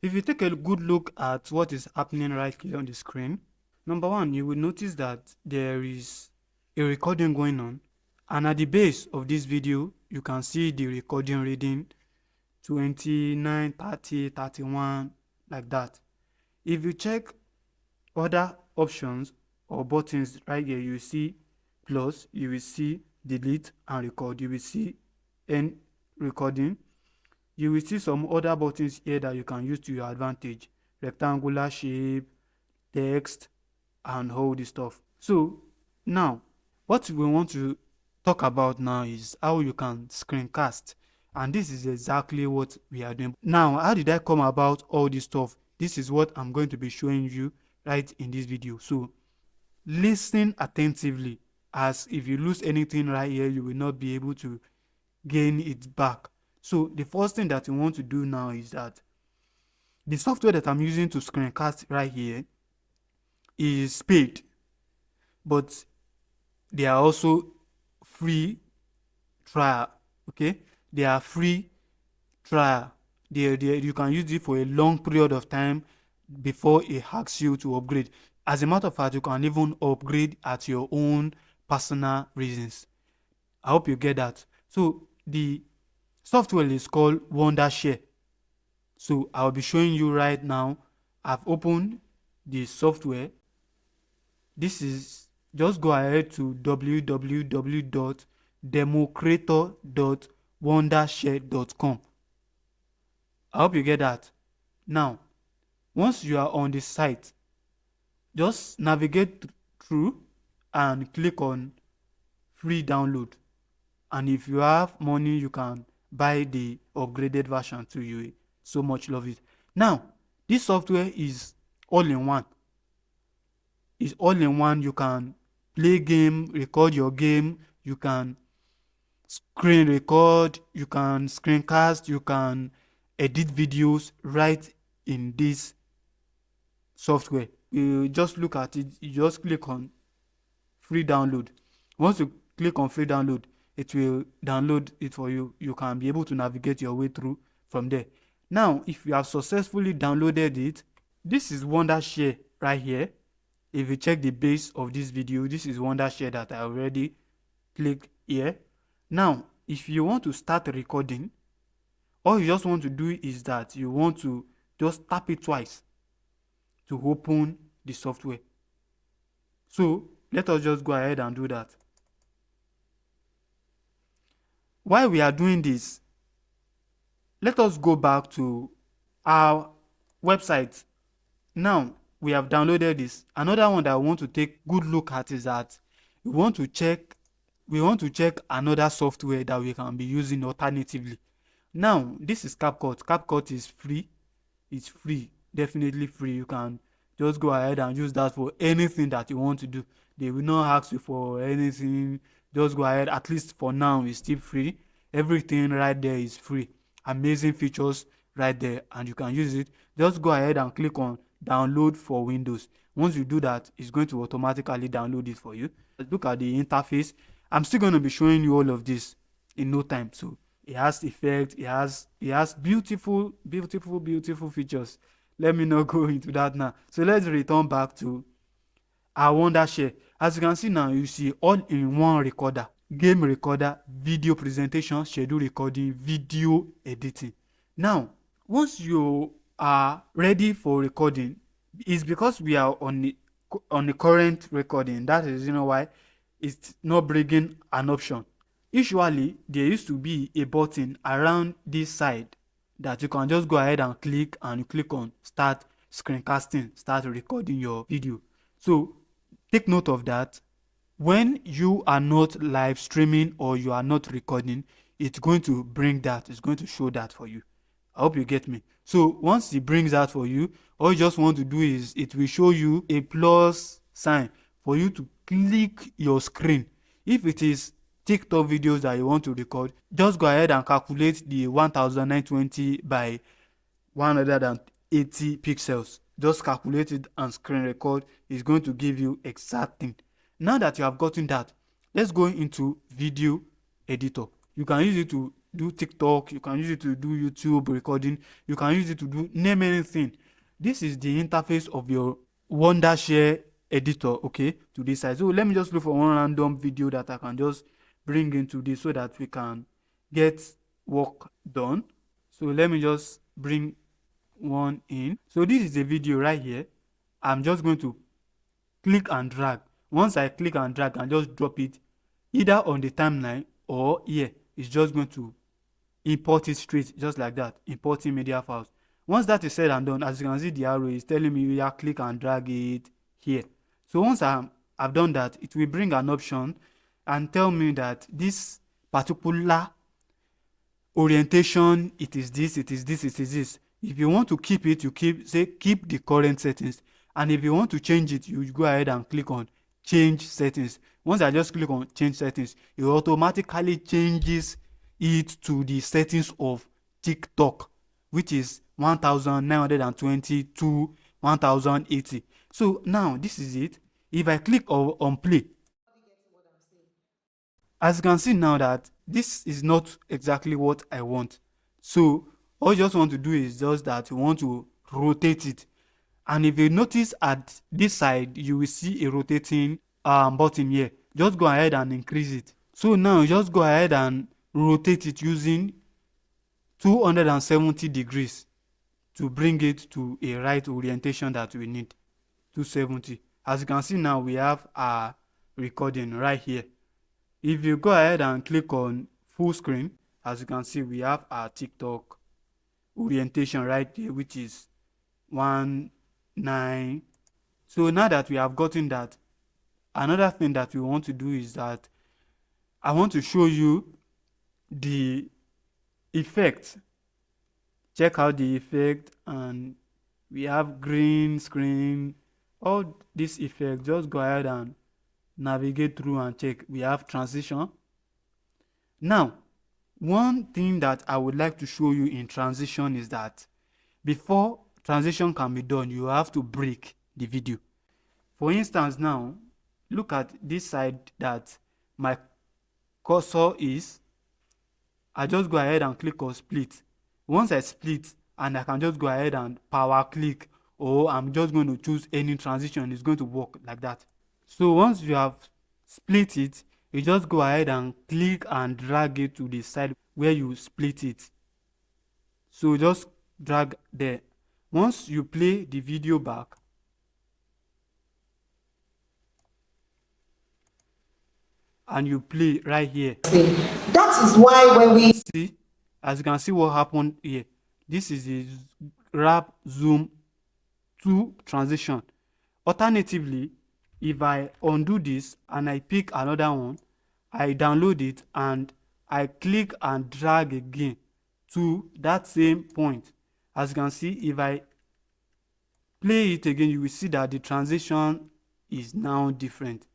If you take a good look at what is happening right here on the screen, number one, you will notice that there is a recording going on, and at the base of this video you can see the recording reading 29, 30, 31, like that. If you check other options or buttons right here, you see plus, you will see delete and record, you will see end recording, you will see some other buttons here that you can use to your advantage: rectangular shape, text, and all this stuff. So now what we want to talk about now is how you can screencast, and this is exactly what we are doing now. How did I come about all this stuff? This is what I'm going to be showing you right in this video. So listen attentively, as if you lose anything right here, you will not be able to gain it back. So the first thing that you want to do now is that the software that I'm using to screencast right here is paid, but they are also free trial. Okay, they are free trial. You can use it for a long period of time before it asks you to upgrade. As a matter of fact, you can even upgrade at your own personal reasons. I hope you get that. So the software is called Wondershare. So I'll be showing you right now. I've opened the software. This is, just go ahead to www.democrator.wondershare.com. I hope you get that. Now, once you are on the site, just navigate through and click on free download. And if you have money, you can buy the upgraded version too. You so much love it. Now, this software is all in one. It's all in one. You can play game, record your game, you can screen record, you can screencast, you can edit videos right in this software. You just look at it, you just click on free download. Once you click on free download, it will download it for you. You can be able to navigate your way through from there. Now, if you have successfully downloaded it, this is Wondershare right here. If you check the base of this video, this is Wondershare that I already clicked here. Now, if you want to start recording, all you just want to do is that you want to just tap it twice to open the software. So let us just go ahead and do that. While we are doing this, let us go back to our website. Now we have downloaded this. Another one that I want to take good look at is that we want to check another software that we can be using alternatively. Now this is CapCut. CapCut is free. It's free, definitely free. You can just go ahead and use that for anything that you want to do. They will not ask you for anything. Just go ahead. At least for now, it's still free. Everything right there is free. Amazing features right there, and you can use it. Just go ahead and click on download for Windows. Once you do that, it's going to automatically download it for you. Look at the interface. I'm still going to be showing you all of this in no time. So it has effects, it has beautiful features. Let me not go into that now. So let's return back to our Wondershare. As you can see now, you see all-in-one recorder, game recorder, video presentation, schedule recording, video editing. Now, once you are ready for recording, it's because we are on the current recording. That is, why it's not bringing an option. Usually, there used to be a button around this side that you can just go ahead and click, and you click on start screencasting, start recording your video. So take note of that. When you are not live streaming or you are not recording, it's going to bring that. It's going to show that for you. I hope you get me. So once it brings that for you, all you just want to do is it will show you a plus sign for you to click your screen. If it is TikTok videos that you want to record, just go ahead and calculate the 1920 by 180 pixels. Just calculate it and screen record. Is going to give you exact thing. Now that you have gotten that, let's go into video editor. You can use it to do TikTok, you can use it to do YouTube recording, you can use it to do name anything. This is the interface of your Wondershare editor, okay, to this side. So let me just look for one random video that I can just bring into this so that we can get work done. So let me just bring one in. So this is a video right here. I'm just going to click and drag. Once I click and drag and just drop it either on the timeline or here, it's just going to import it straight, just like that, importing media files. Once that is said and done, as you can see, the arrow is telling me yeah, click and drag it here. So once I've done that, it will bring an option and tell me that this particular orientation, it is this, it is this, it is this. If you want to keep it, you keep the current settings, and if you want to change it, you go ahead and click on change settings. Once I just click on change settings, it automatically changes it to the settings of TikTok, which is 1920 to 1080. So now this is it. If I click on play, as you can see now that this is not exactly what I want. So all you just want to do is just that you want to rotate it. And if you notice at this side, you will see a rotating button here. Just go ahead and increase it. So now just go ahead and rotate it using 270 degrees to bring it to a right orientation that we need. 270. As you can see now, we have our recording right here. If you go ahead and click on full screen, as you can see, we have our TikTok orientation right there, which is 19. So now that we have gotten that, another thing that we want to do is that I want to show you the effect. Check out the effect, and we have green screen, all this effect. Just go ahead and navigate through and check. We have transition. Now, one thing that I would like to show you in transition is that before transition can be done, you have to break the video. For instance, now look at this side that my cursor is. I just go ahead and click on split. Once I split, and I can just go ahead and power click, or I'm just going to choose any transition, it's going to work like that. So once you have split it, you just go ahead and click and drag it to the side where you split it. So just drag there. Once you play the video back, and you play right here, that is why when we see, as you can see what happened here, this is a wrap zoom to transition. Alternatively, if I undo this and I pick another one, I download it and I click and drag again to that same point. As you can see, if I play it again, you will see that the transition is now different.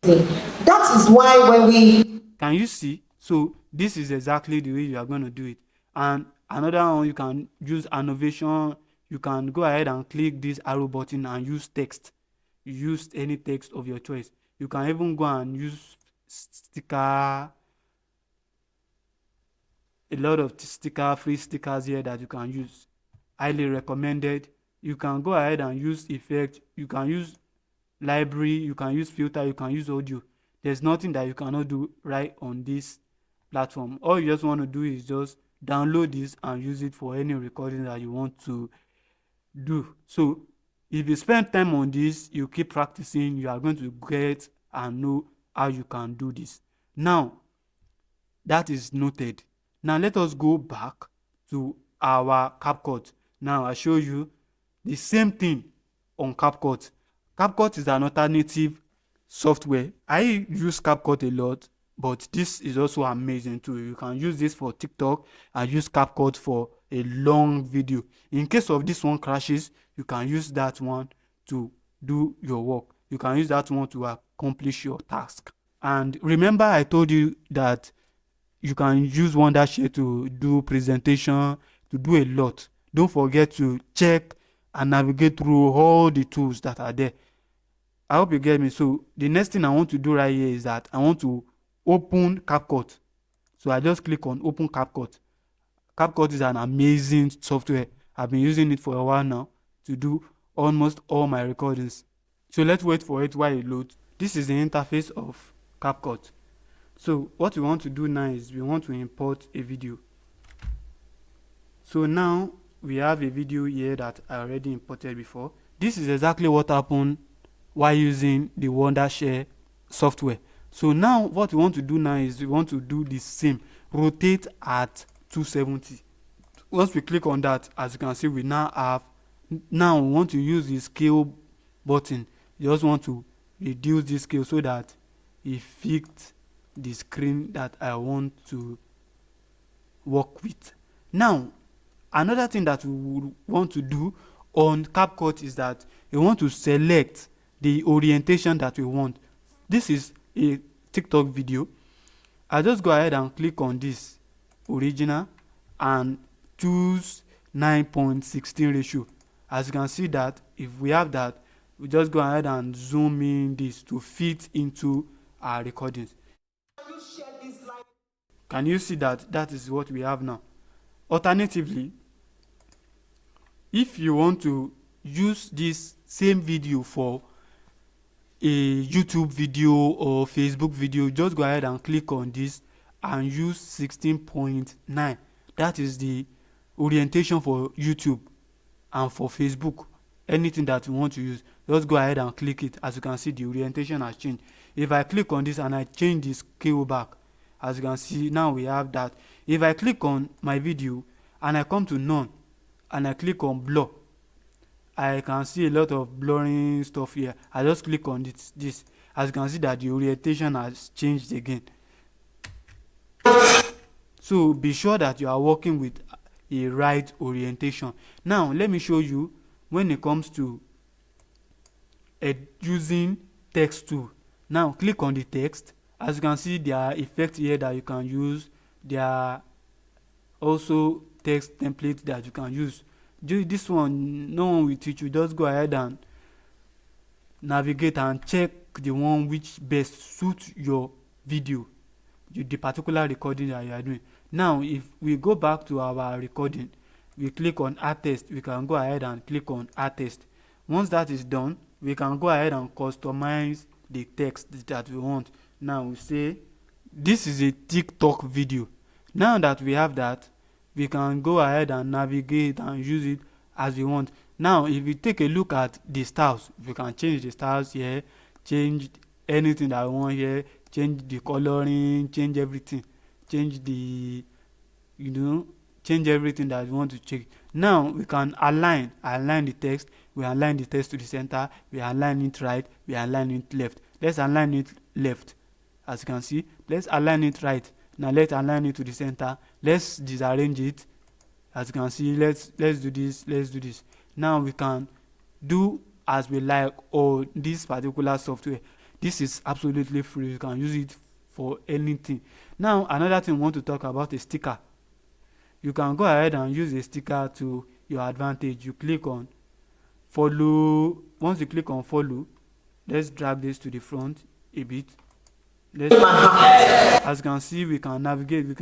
that is why when we Can you see? So this is exactly the way you are going to do it. And another one, you can use annotation. You can go ahead and click this arrow button and use text. Use any text of your choice. You can even go and use sticker, a lot of free stickers here that you can use. Highly recommended. You can go ahead and use effect. You can use library, you can use filter, you can use audio. There's nothing that you cannot do right on this platform. All you just want to do is just download this and use it for any recording that you want to do. So if you spend time on this, you keep practicing, you are going to get and know how you can do this. Now that is noted. Now let us go back to our CapCut. Now I show you the same thing on CapCut. CapCut is an alternative software. I use CapCut a lot, but this is also amazing too. You can use this for TikTok and use CapCut for a long video. In case of this one crashes, you can use that one to do your work. You can use that one to accomplish your task. And remember, I told you that you can use Wondershare to do presentation, to do a lot. Don't forget to check and navigate through all the tools that are there. I hope you get me. So the next thing I want to do right here is that I want to open CapCut. So I just click on open CapCut. CapCut is an amazing software. I've been using it for a while now to do almost all my recordings. So let's wait for it while it loads. This is the interface of CapCut. So what we want to do now is we want to import a video. So now we have a video here that I already imported before. This is exactly what happened while using the Wondershare software. So now what we want to do now is we want to do the same, rotate at 270. Once we click on that, as you can see, we now we want to use the scale button. You just want to reduce the scale so that it fits the screen that I want to work with. Now another thing that we would want to do on CapCut is that we want to select the orientation that we want. This is a TikTok video. I just go ahead and click on this original and choose 9:16 ratio. As you can see that if we have that, we just go ahead and zoom in this to fit into our recordings. Can you see that that is what we have now? Alternatively, if you want to use this same video for a YouTube video or Facebook video, just go ahead and click on this and use 16.9. That is the orientation for YouTube and for Facebook. Anything that you want to use, just go ahead and click it. As you can see, the orientation has changed. If I click on this and I change the scale back, as you can see, now we have that. If I click on my video and I come to none and I click on blur, I can see a lot of blurring stuff here. I just click on this. As you can see that the orientation has changed again. So be sure that you are working with a right orientation. Now let me show you when it comes to using text tool. Now click on the text. As you can see, there are effects here that you can use. There are also text templates that you can use. This one, no one will teach you. Just go ahead and navigate and check the one which best suits your video, the particular recording that you are doing. Now if we go back to our recording, we click on artist, we can go ahead and click on artist. Once that is done, we can go ahead and customize the text that we want. Now we say this is a TikTok video. Now that we have that, we can go ahead and navigate and use it as we want. Now if we take a look at the styles, we can change the styles here, change anything that we want here, change the coloring, change everything, change the change everything that we want to change. Now we can align the text. We align the text to the center, we align it right, we align it left. Let's align it left. As you can see, let's align it right. Now let's align it to the center. Let's disarrange it. As you can see, let's do this. Now we can do as we like on this particular software. This is absolutely free. You can use it for anything. Now another thing we want to talk about is sticker. You can go ahead and use a sticker to your advantage. You click on follow. Once you click on follow, let's drag this to the front a bit. As you can see, we can navigate, we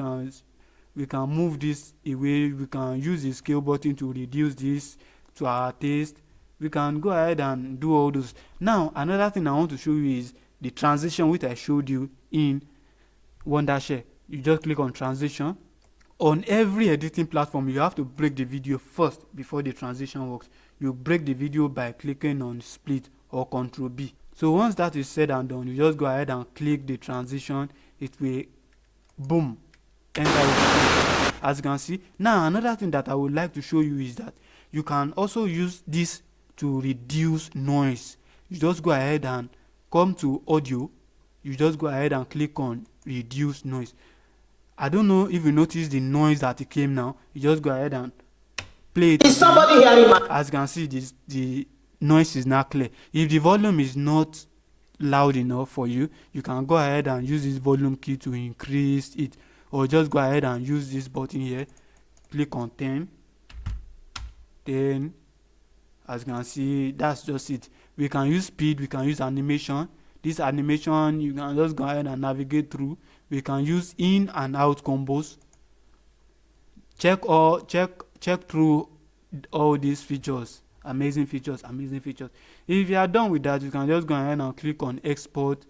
can move this away, we can use the scale button to reduce this to our taste. We can go ahead and do all those. Now another thing I want to show you is the transition which I showed you in Wondershare. You just click on transition. On every editing platform, you have to break the video first before the transition works. You break the video by clicking on split or Ctrl B. So once that is said and done, you just go ahead and click the transition. It will boom, enter it. As you can see. Now another thing that I would like to show you is that you can also use this to reduce noise. You just go ahead and come to audio. You just go ahead and click on reduce noise. I don't know if you notice the noise that it came now. You just go ahead and play it. Is somebody hearing my? As you can see, the noise is now clear. If the volume is not loud enough for you, you can go ahead and use this volume key to increase it, or just go ahead and use this button here, click on 10. As you can see, that's just it. We can use speed, we can use animation. this animation, you can just go ahead and navigate through. We can use in and out combos. Check through all these features, amazing features. If you are done with that, you can just go ahead and click on export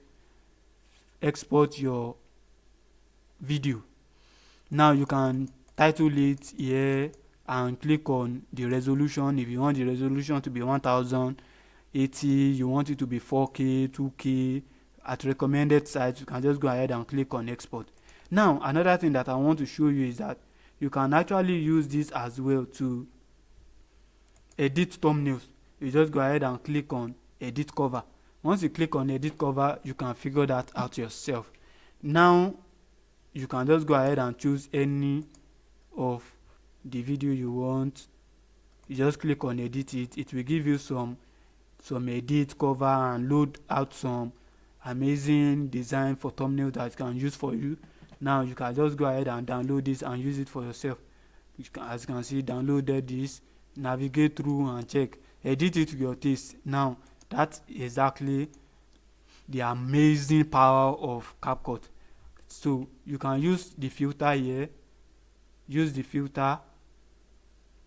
your video. Now you can title it here and click on the resolution. If you want the resolution to be 1080, you want it to be 4K, 2K at recommended size, you can just go ahead and click on export. Now another thing that I want to show you is that you can actually use this as well to edit thumbnails. You just go ahead and click on edit cover. Once you click on edit cover, you can figure that out yourself. Now you can just go ahead and choose any of the video you want. You just click on edit it. It will give you some edit cover and load out some amazing design for thumbnail that you can use for you. Now you can just go ahead and download this and use it for yourself. As you can see, downloaded this, navigate through and check, edit it to your taste. Now that's exactly the amazing power of CapCut. So you can use the filter here, use the filter,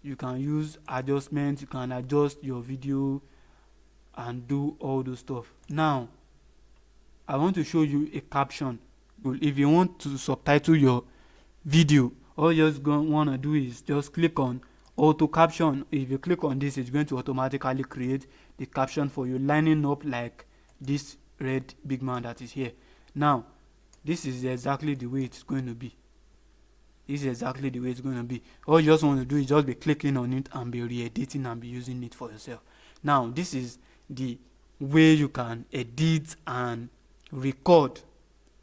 you can use adjustment, you can adjust your video and do all those stuff. Now I want to show you a caption. If you want to subtitle your video, all you're just going to want to do is just click on auto caption. If you click on this, it's going to automatically create the caption for you, lining up like this red big man that is here. Now this is exactly the way it's going to be. All you just want to do is just be clicking on it and be re-editing and be using it for yourself. Now this is the way you can edit and record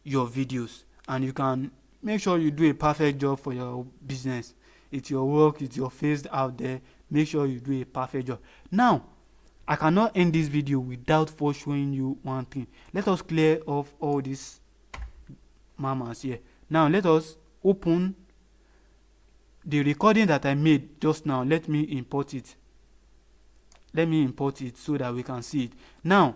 your videos, and you can make sure you do a perfect job for your business. It's your work, it's your face out there. Make sure you do a perfect job. Now I cannot end this video without first showing you one thing. Let us clear off all these mamas here. Now let us open the recording that I made just now. Let me import it so that we can see it. Now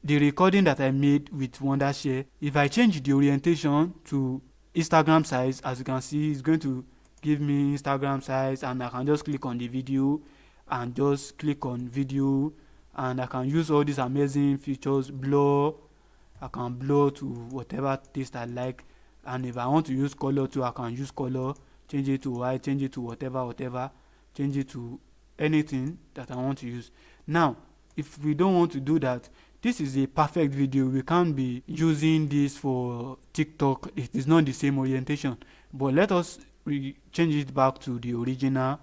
the recording that I made with Wondershare, if I change the orientation to Instagram size, as you can see, it's going to give me Instagram size, and I can just click on the video and just click on video, and I can use all these amazing features. Blur, I can blur to whatever taste I like, and if I want to use color too, I can use color, change it to white, change it to whatever, change it to anything that I want to use. Now if we don't want to do that, this is a perfect video. We can't be using this for TikTok. It is not the same orientation, but let us change it back to the original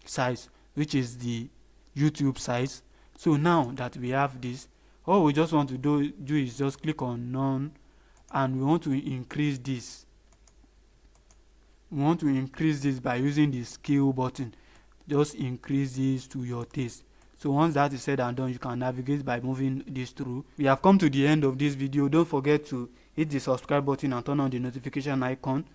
size, which is the YouTube size. So now that we have this, all we just want to do is just click on none, and we want to increase this. We want to increase this by using the scale button. Just increase this to your taste. So once that is said and done, you can navigate by moving this through. We have come to the end of this video. Don't forget to hit the subscribe button and turn on the notification icon